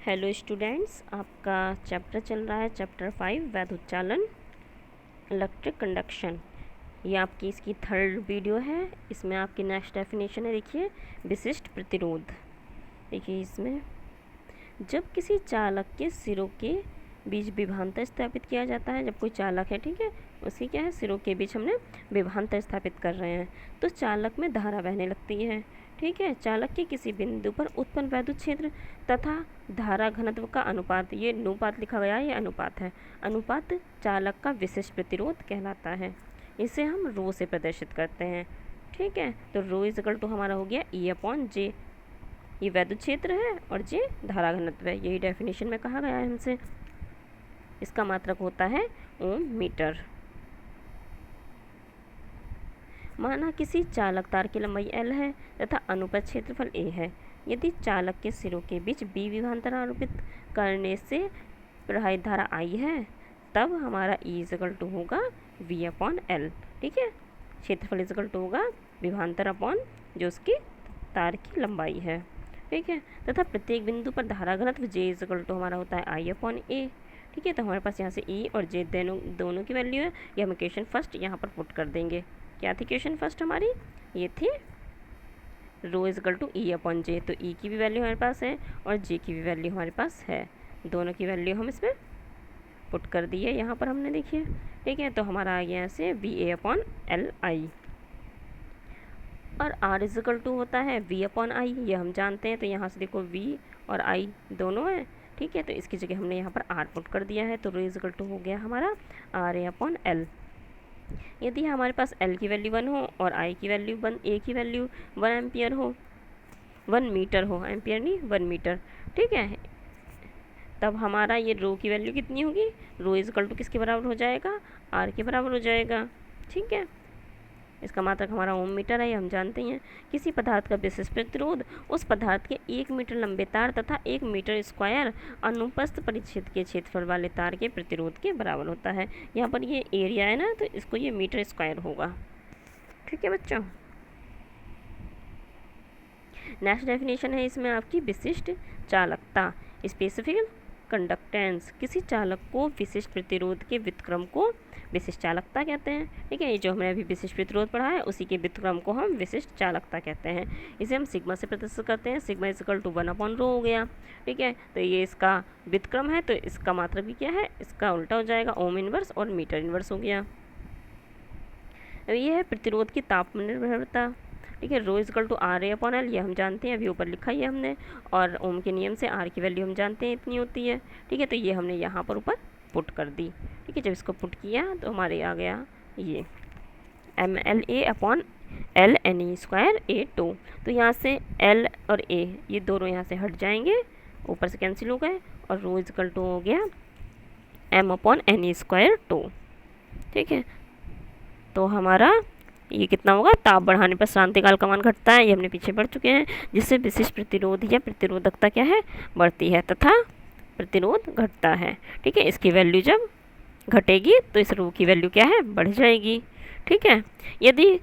Hello students, आपका chapter चल रहा है चैप्टर 5 वैध उच्चालन इलेक्ट्रिक कंडक्शन। ये आपकी इसकी थर्ड वीडियो है। इसमें आपकी नेक्स्ट डेफिनेशन है, देखिए विशिष्ट प्रतिरोध। देखिए इसमें जब किसी चालक के सिरों के बीच विभवांतर स्थापित किया जाता है, जब कोई चालक है, ठीक है, उसकी क्या है, सिरों के बीच हमने विभवांतर स्थापित कर रहे हैं तो चालक में धारा बहने लगती है। ठीक है, चालक के किसी बिंदु पर उत्पन्न वैद्युत क्षेत्र तथा धारा घनत्व का अनुपात, ये अनुपात लिखा गया है, ये अनुपात है, अनुपात चालक का विशिष्ट प्रतिरोध कहलाता है। इसे हम रो से प्रदर्शित करते हैं। ठीक है, तो रो इज इक्वल टू हमारा हो गया E/J। ये वैद्युत क्षेत्र है और जे धारा घनत्व है, यही डेफिनेशन में कहा गया है हमसे। इसका मात्रक होता है ओम मीटर। माना किसी चालक तार की लंबाई L है तथा अनुप्रस्थ क्षेत्रफल A है। यदि चालक के सिरों के बीच B विभवांतर आरोपित करने से प्रवाहित धारा I है, तब हमारा E इक्वल टू होगा V/L। ठीक है, क्षेत्रफल इक्वल टू होगा विभवांतर अपॉन जो उसकी तार की लंबाई है। ठीक है, तथा प्रत्येक बिंदु पर धारा घनत्व J इक्वल टू हमारा होता है I/A। ठीक है, तो हमारे पास यहाँ से E और J दोनों की वैल्यू है। ये हम इक्वेशन फर्स्ट यहाँ पर पुट कर देंगे। क्या थी इक्वेशन फर्स्ट हमारी, ये थी रो इज इक्वल टू E/J। तो E की भी वैल्यू हमारे पास है और J की भी वैल्यू हमारे पास है, दोनों की वैल्यू हम इसमें पुट कर दी है यहाँ पर हमने, देखिए। ठीक है, तो हमारा आ गया यहाँ से VA/LI और R इज इक्वल टू होता है V/I, ये हम जानते हैं। तो यहाँ से देखो V और I दोनों है। ठीक है, तो इसकी जगह हमने यहाँ पर R पुट कर दिया है, तो रो इज इक्वल टू हो गया हमारा RA/L। यदि हमारे पास L की वैल्यू 1 हो और I की वैल्यू 1, A की वैल्यू 1 एम्पियर हो, 1 मीटर हो, एम्पियर नहीं 1 मीटर। ठीक है, तब हमारा ये रो की वैल्यू कितनी होगी, रो इज इक्वल टू किसके बराबर हो जाएगा, R के बराबर हो जाएगा। ठीक है, इसका मात्रक हमारा ओम मीटर है, ये हम जानते हैं। किसी पदार्थ का विशिष्ट प्रतिरोध उस पदार्थ के 1 मीटर लंबे तार तथा 1 मीटर स्क्वायर अनुप्रस्थ परिच्छेद के क्षेत्रफल वाले तार के प्रतिरोध के बराबर होता है। यहाँ पर ये एरिया है ना, तो इसको ये मीटर स्क्वायर होगा। ठीक है बच्चों, नेक्स्ट डेफिनेशन है इसमें आपकी विशिष्ट चालकता, स्पेसिफिक कंडक्टेंस। किसी चालक को विशिष्ट प्रतिरोध के व्युत्क्रम को विशिष्ट चालकता कहते हैं। ठीक है, ये जो हमने अभी विशिष्ट प्रतिरोध पढ़ा है उसी के व्युत्क्रम को हम विशिष्ट चालकता कहते हैं। इसे हम सिग्मा से प्रदर्शित करते हैं। सिग्मा इज इक्वल टू 1/रो हो गया। ठीक है, तो ये इसका व्युत्क्रम है, तो इसका मात्रक भी क्या है, इसका उल्टा हो जाएगा, ओम इनवर्स और मीटर इनवर्स हो गया। अब ये है प्रतिरोध की ताप निर्भरता। ठीक है, रो इज इक्वल टू RA/L, ये हम जानते हैं, अभी ऊपर लिखा ही है हमने, और ओम के नियम से R की वैल्यू हम जानते हैं इतनी होती है। ठीक है, तो ये हमने यहाँ पर ऊपर पुट कर दी। ठीक है, जब इसको पुट किया तो हमारे आ गया ये mLA/LNE²A2। तो यहाँ से L और A ये दोनों यहाँ से हट जाएंगे, ऊपर से कैंसिल हो गए, और रो इज इक्वल टू हो गया M/NE²2। ठीक है, तो हमारा ये कितना होगा, ताप बढ़ाने पर क्रांतिकाल का मान घटता है, ये हमने पीछे पढ़ चुके हैं, जिससे विशिष्ट प्रतिरोध या प्रतिरोधकता क्या है, बढ़ती है तथा प्रतिरोध घटता है। ठीक है, इसकी वैल्यू जब घटेगी तो इस रो की वैल्यू क्या है, बढ़ जाएगी। ठीक है, यदि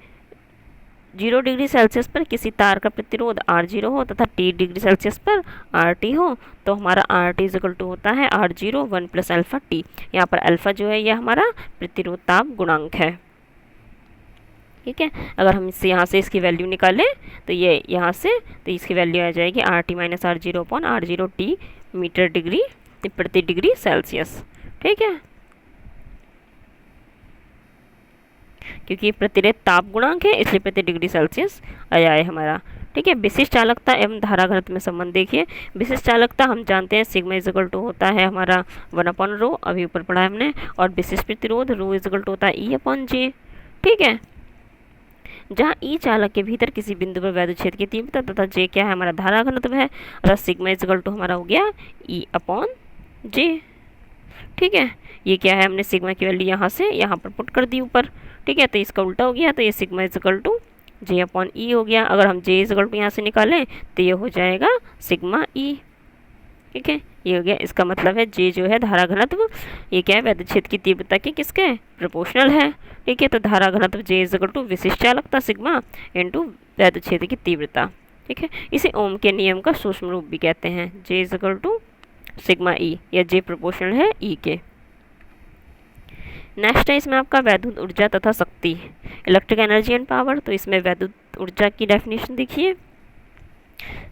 0 डिग्री सेल्सियस पर किसी तार का प्रतिरोध R0 हो तथा T डिग्री सेल्सियस पर RT हो, तो हमारा RT इज इक्वल टू होता है R0 1 + अल्फ़ा T। यहाँ पर अल्फ़ा जो है यह हमारा प्रतिरोध ताप गुणांक है। ठीक है, अगर हम इससे यहाँ से इसकी वैल्यू निकालें तो ये यहाँ से, तो इसकी वैल्यू आ जाएगी RT - R0/R0T मीटर डिग्री प्रति डिग्री सेल्सियस। ठीक है, क्योंकि प्रतिरोध ताप गुणांक है इसलिए प्रति डिग्री सेल्सियस आया है हमारा। ठीक है, विशिष्ट चालकता एवं धारा घनत्व में संबंध देखिए। विशिष्ट चालकता हम जानते हैं सिग्मा इज इक्वल टू होता है हमारा 1/रो, अभी ऊपर पढ़ा है हमने, और विशिष्ट प्रतिरोध रो इज इक्वल टू होता है E/J। ठीक है, जहाँ ई चालक के भीतर किसी बिंदु पर वैद्युत क्षेत्र की तीव्रता तथा J क्या है, हमारा धारा घनत्व है, अर्थात सिग्मा इज इक्वल टू हमारा हो गया E/J। ठीक है, ये क्या है, हमने सिग्मा की वैल्यू यहाँ से यहाँ पर पुट कर दी ऊपर। ठीक है, तो इसका उल्टा हो गया, तो ये sigma is equal to J/E हो गया। अगर हम J इज इक्वल टू यहाँ से निकालें तो ये हो जाएगा सिग्मा E। ठीक है, ये हो गया, इसका मतलब है J जो है धारा घनत्व, ये क्या है, वैद्युत क्षेत्र की तीव्रता के किसके प्रोपोर्शनल है। ठीक है, तो धारा घनत्व J इज इक्वल टू विशिष्ट चालकता सिग्मा इनटू वैद्युत क्षेत्र की तीव्रता। ठीक है, इसे ओम के नियम का सूक्ष्म रूप भी कहते हैं। J is equal to sigma E, या जे प्रोपोर्शनल है ई के। नेक्स्ट है इसमें आपका वैद्युत ऊर्जा तथा शक्ति, इलेक्ट्रिक एनर्जी एंड पावर। तो इसमें वैद्युत ऊर्जा की डेफिनेशन देखिए,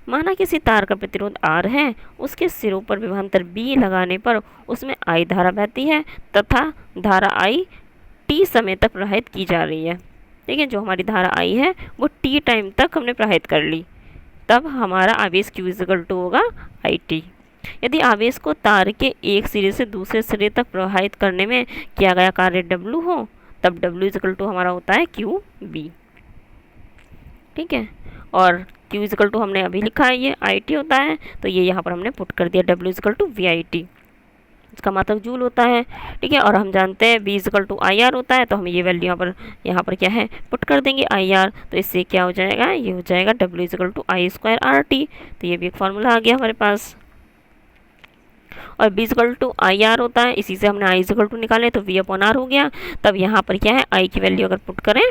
माना किसी तार का प्रतिरोध R है, उसके सिरों पर विभवांतर B लगाने पर उसमें I धारा बहती है तथा धारा I T समय तक प्रवाहित की जा रही है। ठीक है, जो हमारी धारा I है वो T टाइम तक हमने प्रवाहित कर ली, तब हमारा आवेश Q इक्वल टू होगा IT। यदि आवेश को तार के एक सिरे से दूसरे सिरे तक प्रवाहित करने में किया गया कार्य W हो, तब W इक्वल टू हमारा होता है QB। ठीक है, और Q इक्वल टू हमने अभी लिखा है ये IT होता है, तो ये यहाँ पर हमने पुट कर दिया W इक्वल टू VIT, इसका मात्रक जूल होता है। ठीक है, और हम जानते हैं V इक्वल टू IR होता है, तो हम ये वैल्यू यहाँ पर क्या है पुट कर देंगे IR। तो इससे क्या हो जाएगा, ये हो जाएगा W equal to I square RT। तो ये भी एक फार्मूला आ गया हमारे पास। और V इक्वल टू IR होता है, इसी से हमने I इक्वल टू निकाले तो V अपॉन R हो गया। तब यहाँ पर क्या है I की वैल्यू अगर पुट करें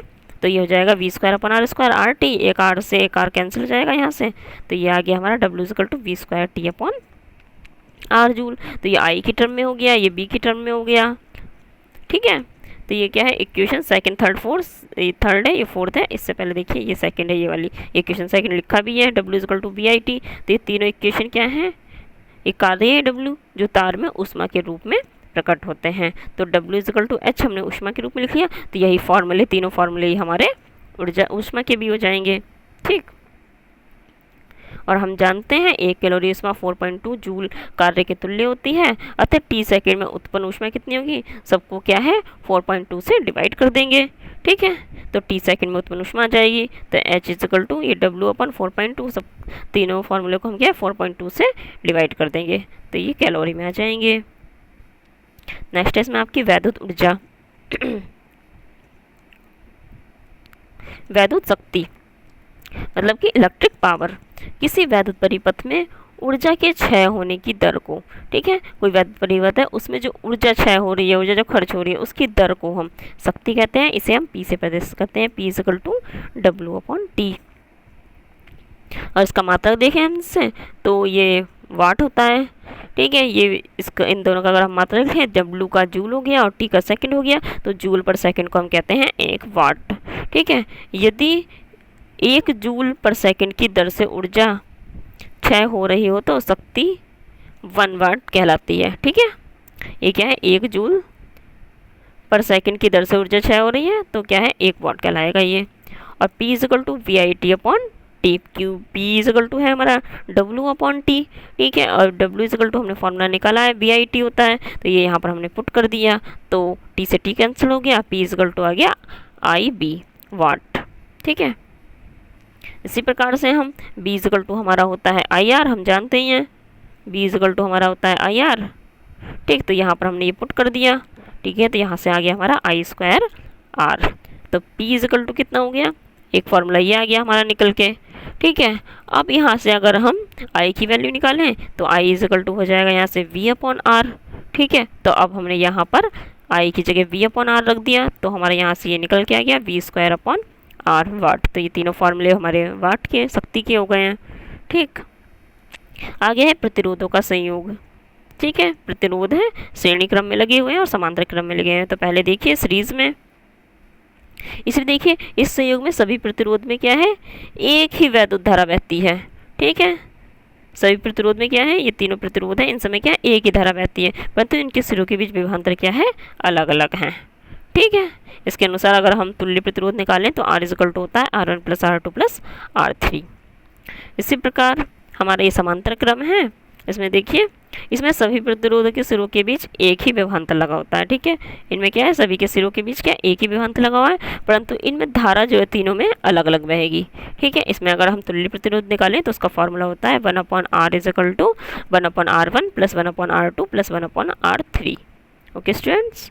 तो ये हो जाएगा V square upon R square RT, एक R से एक R कैंसिल हो जाएगा यहाँ से, तो ये आ गया हमारा W equal to V square T upon R joule. तो ये I की टर्म में हो गया, ये B की टर्म में हो गया। ठीक है, तो ये क्या है इक्वेशन सेकंड, थर्ड, फोर्थ, ये थर्ड है, ये फोर्थ है, इससे पहले देखिए ये सेकंड है, ये वाली इक्वेशन सेकंड लिखा भी है W इक्वल टू VIT। तो ये तीनों इक्वेशन क्या है, एक कार्य है W जो तार में ऊष्मा के रूप में प्रकट होते हैं। तो W इक्वल टू H हमने ऊष्मा के रूप में लिख लिया, तो यही फॉर्मूले, तीनों फॉर्मूले ही हमारे ऊष्मा के भी हो जाएंगे। ठीक, और हम जानते हैं 1 कैलोरी ऊष्मा 4.2 जूल कार्य के तुल्य होती है, अतः T सेकेंड में उत्पन्न ऊष्मा कितनी होगी, सबको क्या है 4.2 से डिवाइड कर देंगे। ठीक है, तो T सेकेंड में उत्पन्न ऊष्मा आ जाएगी, तो H इक्वल टू ये W अपन 4.2, सब तीनों फॉर्मूले को हम क्या 4.2 से डिवाइड कर देंगे, तो ये कैलोरी में आ जाएंगे। नेक्स्ट है इसमें आपकी वैद्युत ऊर्जा। वैद्युत शक्ति मतलब कि इलेक्ट्रिक पावर, किसी वैद्युत परिपथ में ऊर्जा के क्षय होने की दर को, ठीक है, कोई वैद्युत परिपथ है उसमें जो ऊर्जा क्षय हो रही है, ऊर्जा जो खर्च हो रही है, उसकी दर को हम शक्ति कहते हैं। इसे हम P से प्रदर्शित करते हैं, P equal to W upon T। और इसका मात्रक देखें हमसे तो ये वाट होता है। ठीक है, ये इसका इन दोनों का अगर हम मात्रक लिखें, W का जूल हो गया और T का सेकंड हो गया, तो जूल पर सेकंड को हम कहते हैं 1 वाट। ठीक है, यदि 1 जूल पर सेकंड की दर से ऊर्जा क्षय हो रही हो तो शक्ति 1 वाट कहलाती है। ठीक है, ये क्या है 1 जूल पर सेकंड की दर से ऊर्जा क्षय हो रही है तो क्या है 1 वाट कहलाएगा ये। और P equal to VIT upon T, क्यू P इक्वल टू है हमारा W अपॉन T। ठीक है, और W इक्वल टू हमने फॉर्मूला निकाला है VIT होता है, तो ये यहाँ पर हमने पुट कर दिया, तो T से T कैंसिल हो गया, P इक्वल टू आ गया IB वाट। ठीक है, इसी प्रकार से हम B इक्वल टू हमारा होता है IR, हम जानते ही हैं B इक्वल टू हमारा होता है IR। ठीक, तो यहाँ पर हमने ये पुट कर दिया। ठीक है, तो यहाँ से आ गया हमारा I स्क्वायर R। तो P इक्वल टू कितना हो गया, एक फार्मूला ये आ गया हमारा निकल के। ठीक है, अब यहाँ से अगर हम I की वैल्यू निकालें तो I इक्वल टू हो जाएगा यहाँ से V अपॉन R। ठीक है, तो अब हमने यहाँ पर I की जगह V अपॉन R रख दिया, तो हमारे यहाँ से ये निकल के आ गया V स्क्वायर अपॉन R वाट। तो ये तीनों फार्मूले हमारे वाट के, शक्ति के हो गए हैं। ठीक, आगे है प्रतिरोधों का संयोग। ठीक है, प्रतिरोध है श्रेणी क्रम में लगे हुए हैं और समांतर क्रम में लगे हैं। तो पहले देखिए सीरीज में, इसलिए देखिए इस संयोग में सभी प्रतिरोध में क्या है, एक ही वैद्युत धारा बहती है। ठीक है, सभी प्रतिरोध में क्या है, ये तीनों प्रतिरोध है, इन समय क्या है एक ही धारा बहती है, परंतु इनके सिरों के बीच विभवांतर क्या है, अलग अलग हैं। ठीक है, इसके अनुसार अगर हम तुल्य प्रतिरोध निकालें तो R इक्वल टू होता है R1 plus R2 plus R3। इसी प्रकार हमारा ये समांतर क्रम है, इसमें देखिए इसमें सभी प्रतिरोधों के सिरों के बीच एक ही विभवांतर लगा होता है। ठीक है, इनमें क्या है सभी के सिरों के बीच क्या एक ही विभवांतर लगा हुआ है, परंतु इनमें धारा जो है तीनों में अलग अलग बहेगी। ठीक है, इसमें अगर हम तुल्य प्रतिरोध निकालें तो उसका फॉर्मूला होता है 1 upon R is equal to 1 अपॉन R1 plus 1 upon R2 plus 1 upon R3। Okay students.